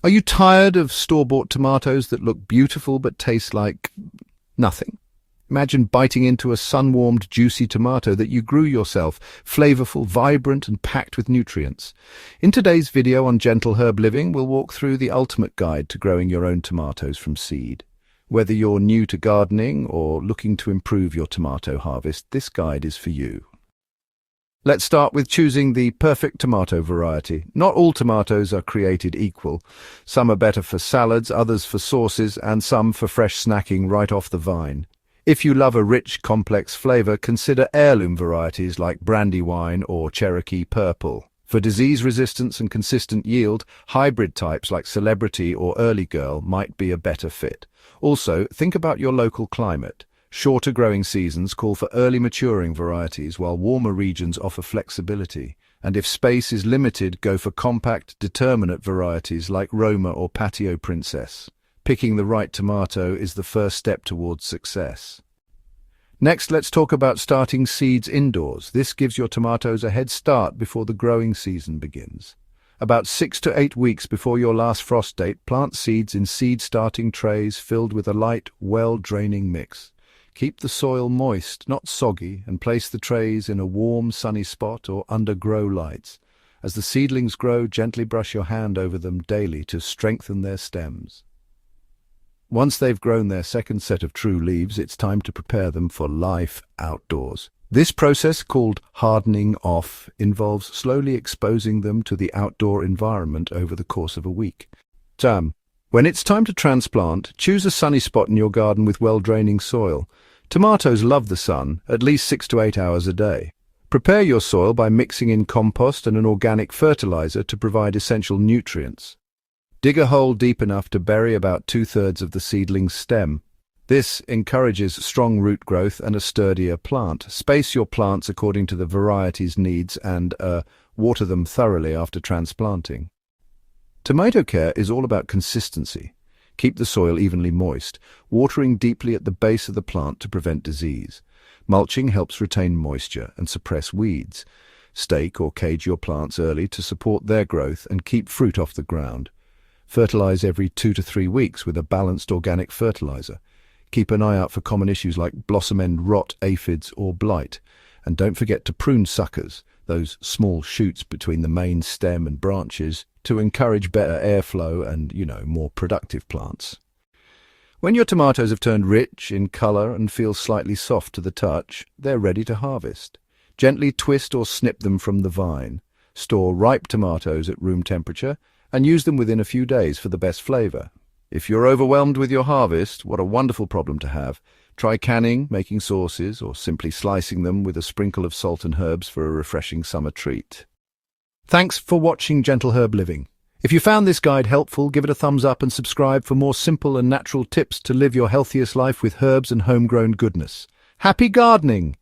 Are you tired of store-bought tomatoes that look beautiful but taste like nothing? Imagine biting into a sun-warmed, juicy tomato that you grew yourself, flavorful, vibrant, and packed with nutrients. In today's video on Gentle Herb Living, we'll walk through the ultimate guide to growing your own tomatoes from seed. Whether you're new to gardening or looking to improve your tomato harvest, this guide is for you. Let's start with choosing the perfect tomato variety. Not all tomatoes are created equal. Some are better for salads, others for sauces, and some for fresh snacking right off the vine. If you love a rich, complex flavor, consider heirloom varieties like Brandywine or Cherokee Purple. For disease resistance and consistent yield, hybrid types like Celebrity or Early Girl might be a better fit. Also, think about your local climate. Shorter growing seasons call for early maturing varieties, while warmer regions offer flexibility. And if space is limited, go for compact, determinate varieties like Roma or Patio Princess. Picking the right tomato is the first step towards success. Next, let's talk about starting seeds indoors. This gives your tomatoes a head start before the growing season begins. About 6 to 8 weeks before your last frost date, plant seeds in seed-starting trays filled with a light, well-draining mix. Keep the soil moist, not soggy, and place the trays in a warm, sunny spot or under grow lights. As the seedlings grow, gently brush your hand over them daily to strengthen their stems. Once they've grown their second set of true leaves, it's time to prepare them for life outdoors. This process, called hardening off, involves slowly exposing them to the outdoor environment over the course of a week. When it's time to transplant, choose a sunny spot in your garden with well-draining soil. Tomatoes love the sun, at least 6 to 8 hours a day. Prepare your soil by mixing in compost and an organic fertilizer to provide essential nutrients. Dig a hole deep enough to bury about 2/3 of the seedling's stem. This encourages strong root growth and a sturdier plant. Space your plants according to the variety's needs and water them thoroughly after transplanting. Tomato care is all about consistency. Keep the soil evenly moist, watering deeply at the base of the plant to prevent disease. Mulching helps retain moisture and suppress weeds. Stake or cage your plants early to support their growth and keep fruit off the ground. Fertilize every 2 to 3 weeks with a balanced organic fertilizer. Keep an eye out for common issues like blossom end rot, aphids, or blight. And don't forget to prune suckers, those small shoots between the main stem and branches, to encourage better airflow and, more productive plants. When your tomatoes have turned rich in color and feel slightly soft to the touch, they're ready to harvest. Gently twist or snip them from the vine. Store ripe tomatoes at room temperature and use them within a few days for the best flavor. If you're overwhelmed with your harvest, what a wonderful problem to have. Try canning, making sauces, or simply slicing them with a sprinkle of salt and herbs for a refreshing summer treat. Thanks for watching Gentle Herb Living. If you found this guide helpful, give it a thumbs up and subscribe for more simple and natural tips to live your healthiest life with herbs and homegrown goodness. Happy gardening!